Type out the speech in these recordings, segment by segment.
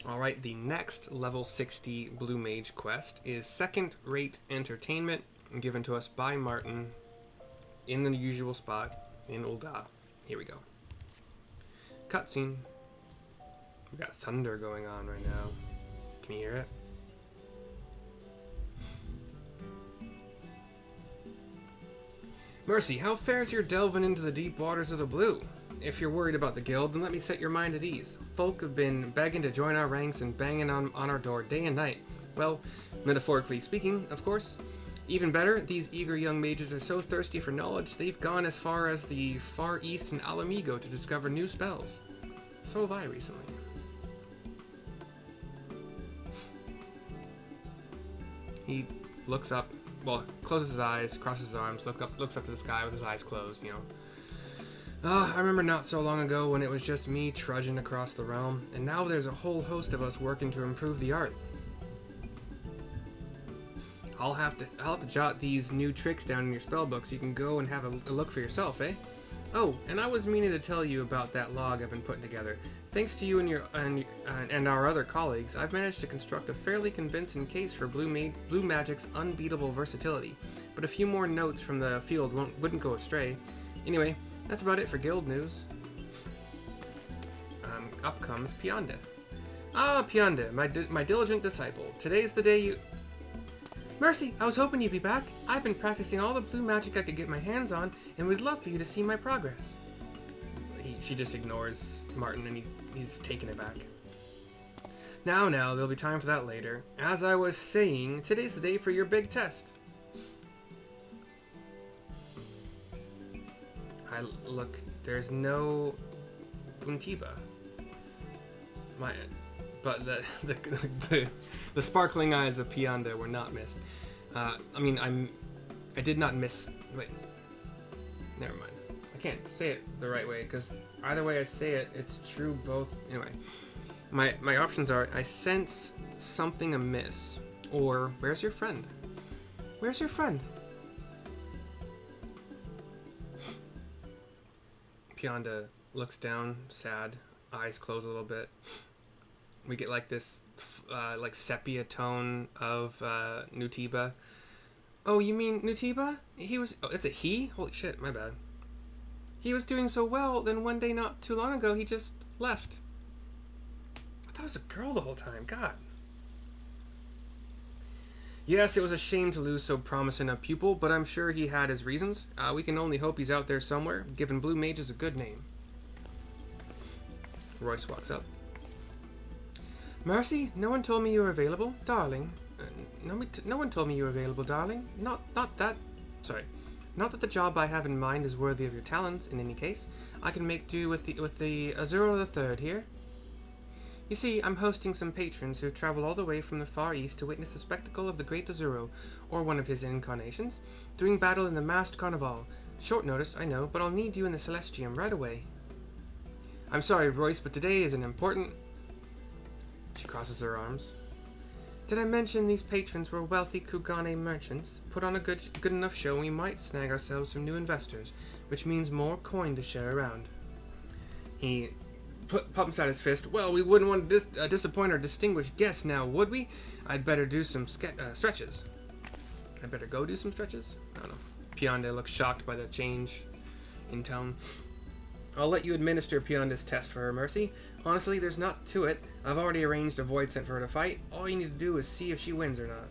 Alright, the next level 60 Blue Mage quest is Second Rate Entertainment, given to us by Martyn in the usual spot in Ul'dah. Here we go. Cutscene. We got thunder going on right now. Can you hear it? Mercy, how fares your delving into the deep waters of the blue? If you're worried about the guild, then let me set your mind at ease. Folk have been begging to join our ranks and banging on our door day and night. Well, metaphorically speaking, of course. Even better, these eager young mages are so thirsty for knowledge, they've gone as far as the Far East and Alamigo to discover new spells. So have I recently. He looks up, well, closes his eyes, crosses his arms, looks up to the sky with his eyes closed, you know. I remember not so long ago when it was just me trudging across the realm, and now there's a whole host of us working to improve the art. I'll have to jot these new tricks down in your spellbook so you can go and have a look for yourself, eh? Oh, and I was meaning to tell you about that log I've been putting together. Thanks to you and our other colleagues, I've managed to construct a fairly convincing case for blue magic's unbeatable versatility. But a few more notes from the field wouldn't go astray. Anyway, that's about it for guild news. Up comes Pyonde. Ah, Pyonde, my diligent disciple. Today's the day you... Mercy, I was hoping you'd be back. I've been practicing all the blue magic I could get my hands on, and would love for you to see my progress. She just ignores Martyn, and he's taken aback. Now, there'll be time for that later. As I was saying, today's the day for your big test. Look, there's no Buntiba. But the sparkling eyes of Pyonde were not missed. I did not miss. Wait, never mind. I can't say it the right way because either way I say it, it's true both. Anyway, my options are: I sense something amiss, or where's your friend? Where's your friend? Pyonde looks down, sad, eyes close a little bit. We get like this, like sepia tone of Nutiba. Oh, you mean Nutiba? Oh, it's a he? Holy shit, my bad. He was doing so well, then one day not too long ago, he just left. I thought it was a girl the whole time, God. Yes, it was a shame to lose so promising a pupil, but I'm sure he had his reasons. We can only hope he's out there somewhere, giving blue mages a good name. Royse walks up. Mercy, no one told me you were available, darling. No one told me you were available, darling. Not that the job I have in mind is worthy of your talents. In any case, I can make do with the Azuro the Third here. You see, I'm hosting some patrons who travel all the way from the Far East to witness the spectacle of the great Azuro, or one of his incarnations, doing battle in the masked carnival. Short notice, I know, but I'll need you in the Celestium right away. I'm sorry, Royse, but today is an important... She crosses her arms. Did I mention these patrons were wealthy Kugane merchants? Put on a good enough show and we might snag ourselves some new investors, which means more coin to share around. He pumps out his fist. Well, we wouldn't want to disappoint our distinguished guests now, would we? I'd better do some stretches. I'd better go do some stretches? I don't know. Pyonde looks shocked by the change in tone. I'll let you administer Pyonde's test for her, Mercy. Honestly, there's not to it. I've already arranged a void sent for her to fight. All you need to do is see if she wins or not.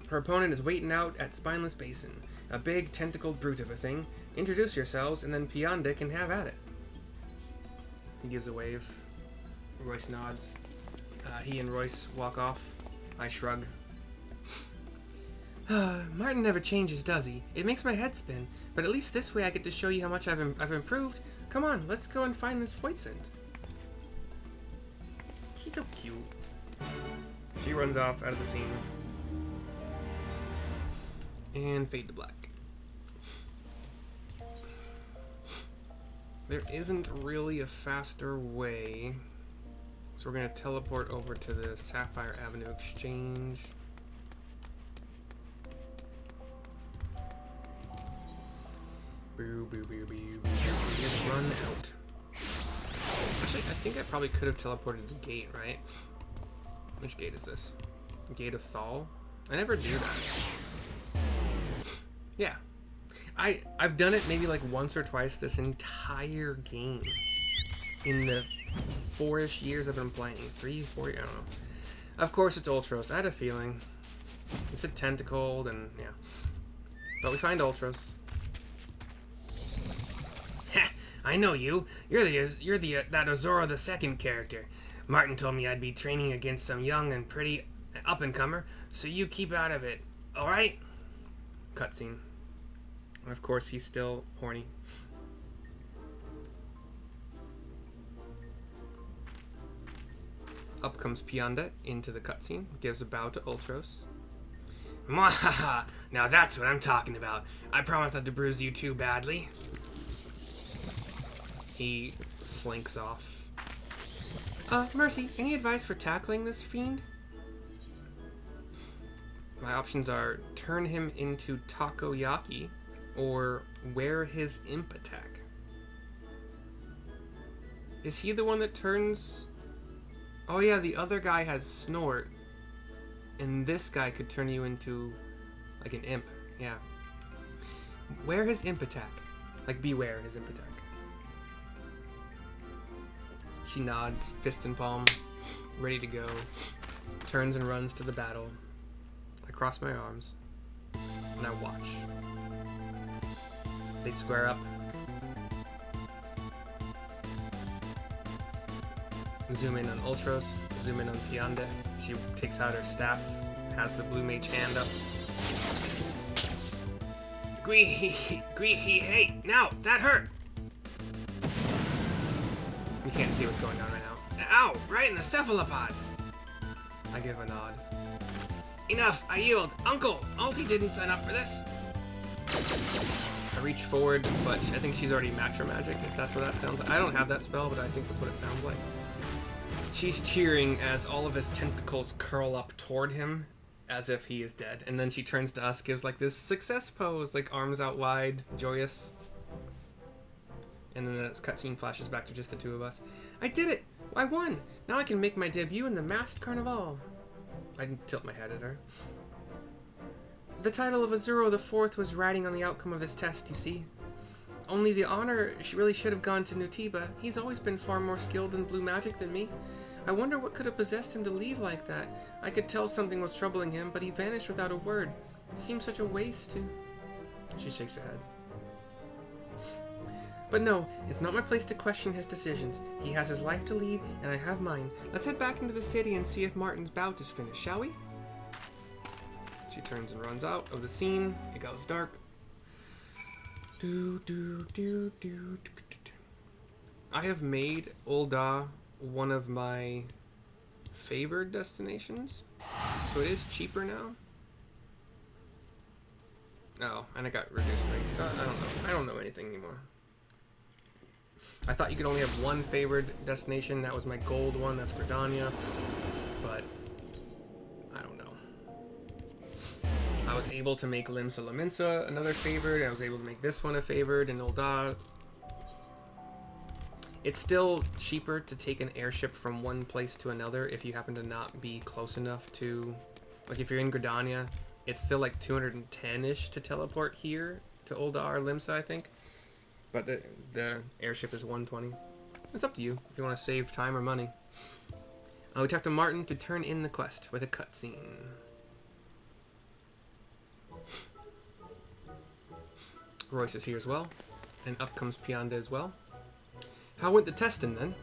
Her opponent is waiting out at Spineless Basin. A big, tentacled brute of a thing. Introduce yourselves, and then Pyonde can have at it. He gives a wave. Royse nods. He and Royse walk off. I shrug. Martyn never changes, does he? It makes my head spin. But at least this way I get to show you how much I've improved. Come on, let's go and find this void scent. He's so cute. She runs off out of the scene. And fade to black. There isn't really a faster way. So we're going to teleport over to the Sapphire Avenue Exchange. Boo, boo, boo, boo, boo, boo. Just run out. Actually, I think I probably could have teleported to the gate, right? Which gate is this? Gate of Thal? I never do that. Yeah. I've done it maybe like once or twice this entire game. In the 4-ish years I've been playing. 3, 4, I don't know. Of course it's Ultros. I had a feeling. It's a tentacled and yeah. But we find Ultros. Ha! I know you. You're that Azuro the Second character. Martyn told me I'd be training against some young and pretty up-and-comer, so you keep out of it. Alright? Cutscene. Of course he's still horny. Up comes Pianda into the cutscene, gives a bow to Ultros. Mwahaha! Now that's what I'm talking about. I promise not to bruise you too badly. He slinks off. Mercy, any advice for tackling this fiend? My options are turn him into takoyaki or wear his imp attack. Is he the one that turns... Oh yeah, the other guy had snort. And this guy could turn you into like an imp. Yeah. Wear his imp attack. Like beware his imp attack. She nods, fist and palm, ready to go. Turns and runs to the battle. I cross my arms and I watch. They square up. Zoom in on Ultros, zoom in on Pianda. She takes out her staff, has the blue mage hand up. Hey, now, that hurt! You can't see what's going on right now. Ow, right in the cephalopods! I give a nod. Enough, I yield. Uncle, Alti didn't sign up for this. I reach forward, but I think she's already match her magic, if that's what that sounds like. I don't have that spell, but I think that's what it sounds like. She's cheering as all of his tentacles curl up toward him as if he is dead. And then she turns to us, gives like this success pose, like arms out wide, joyous. And then the cutscene flashes back to just the two of us. I did it! I won! Now I can make my debut in the Masked Carnival. I tilt my head at her. The title of Azuro the Fourth was riding on the outcome of this test, you see. Only the honor really should have gone to Nutiba. He's always been far more skilled in blue magic than me. I wonder what could have possessed him to leave like that. I could tell something was troubling him, but he vanished without a word. It seems such a waste to... She shakes her head. But no, it's not my place to question his decisions. He has his life to lead, and I have mine. Let's head back into the city and see if Martyn's bout is finished, shall we? She turns and runs out of the scene. It goes dark. I have made Ul'dah one of my favored destinations, so it is cheaper now. Oh, and I got reduced rates, so I don't know anything anymore. I thought you could only have one favored destination. That was my gold one. That's Gridania, but I don't know. I was able to make Limsa Laminsa another favored. I was able to make this one a favored in Ul'dah. It's still cheaper to take an airship from one place to another if you happen to not be close enough to... Like, if you're in Gridania, it's still like 210-ish to teleport here to Ul'dah or Limsa, I think. But the airship is 120. It's up to you if you want to save time or money. We talked to Martyn to turn in the quest with a cutscene. Royse is here as well. And up comes Pianda as well. How went the testing then?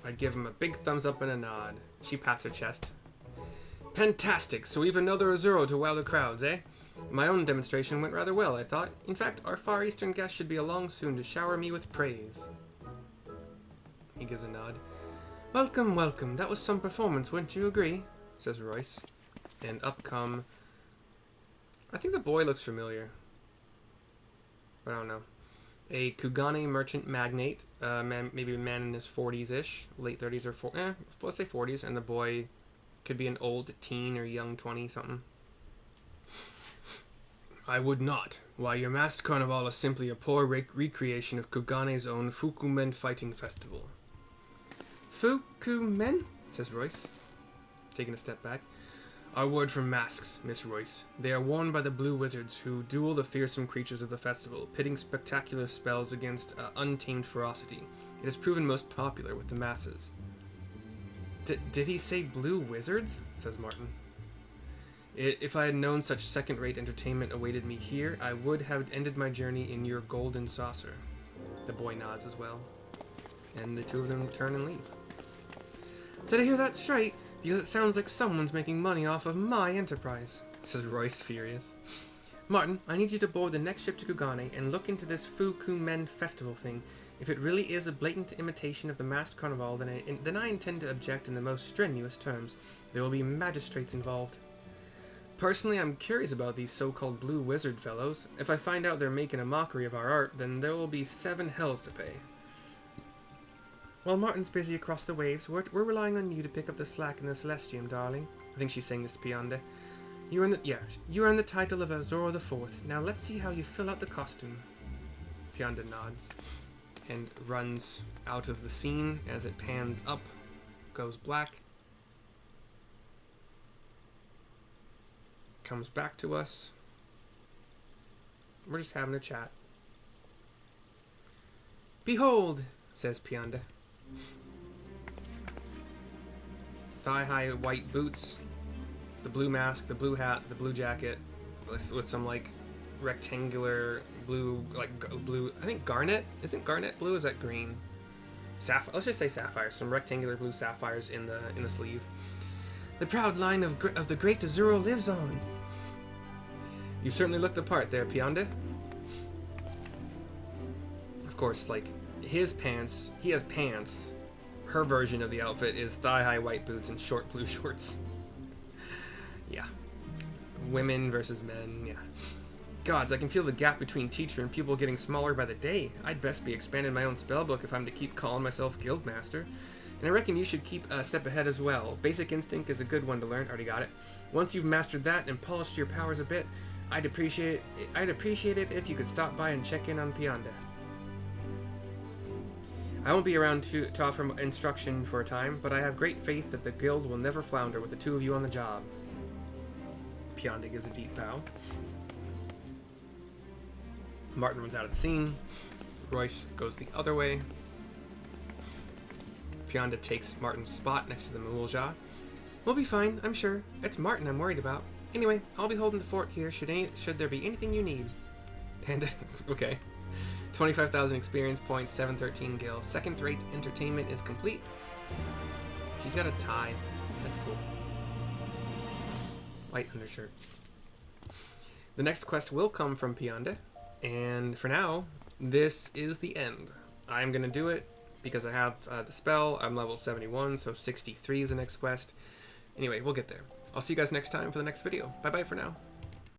I give him a big thumbs up and a nod. She pats her chest. Fantastic! So we've another Azuro to wow the crowds, eh? My own demonstration went rather well, I thought. In fact, our Far Eastern guest should be along soon to shower me with praise. He gives a nod. Welcome, welcome. That was some performance, wouldn't you agree? Says Royse. And up come... I think the boy looks familiar. But I don't know. A Kugane merchant magnate. Maybe a man in his 40s-ish. Late 30s or let's say 40s. And the boy could be an old teen or young 20-something. I would not. Why, your masked carnival is simply a poor recreation of Kugane's own Fukumen fighting festival. Fukumen? Says Royse. taking a step back. Our word for masks, Miss Royse. They are worn by the blue wizards who duel the fearsome creatures of the festival, pitting spectacular spells against untamed ferocity. It has proven most popular with the masses. Did he say blue wizards? Says Martyn. If I had known such second-rate entertainment awaited me here, I would have ended my journey in your golden saucer. The boy nods as well. And the two of them turn and leave. Did I hear that straight? Because it sounds like someone's making money off of my enterprise, says Royse, furious. Martyn, I need you to board the next ship to Kugane and look into this Kugane festival thing. If it really is a blatant imitation of the masked carnival, then I intend to object in the most strenuous terms. There will be magistrates involved. Personally, I'm curious about these so-called blue wizard fellows. If I find out they're making a mockery of our art, then there will be 7 hells to pay. While Martyn's busy across the waves, we're relying on you to pick up the slack in the Celestium, darling. I think she's saying this to Piande. You earn the title of Azuro the Fourth. Now let's see how you fill out the costume. Piande nods and runs out of the scene as it pans up, goes black. Comes back to us. We're just having a chat. Behold, says Piande. Thigh-high white boots, the blue mask, the blue hat, the blue jacket, with some like rectangular blue, blue. I think garnet. Isn't garnet blue? Is that green? Sapphire. Let's just say sapphire. Some rectangular blue sapphires in the sleeve. The proud line of the great Azuro lives on. You certainly look the part there, Piande. Of course, like, his pants, he has pants. Her version of the outfit is thigh-high white boots and short blue shorts. Yeah. Women versus men, yeah. Gods, I can feel the gap between teacher and pupil getting smaller by the day. I'd best be expanding my own spellbook if I'm to keep calling myself Guildmaster. And I reckon you should keep a step ahead as well. Basic Instinct is a good one to learn. Already got it. Once you've mastered that and polished your powers a bit, I'd appreciate it if you could stop by and check in on Piande. I won't be around to offer instruction for a time, but I have great faith that the guild will never flounder with the two of you on the job. Piande gives a deep bow. Martyn runs out of the scene. Royse goes the other way. Piande takes Martyn's spot next to the Moulja. We'll be fine, I'm sure. It's Martyn I'm worried about. Anyway, I'll be holding the fort here should there be anything you need. And, okay. 25,000 experience points, 713 gil. Second-rate entertainment is complete. She's got a tie. That's cool. White undershirt. The next quest will come from Piande. And for now, this is the end. I'm going to do it because I have the spell. I'm level 71, so 63 is the next quest. Anyway, we'll get there. I'll see you guys next time for the next video. Bye-bye for now.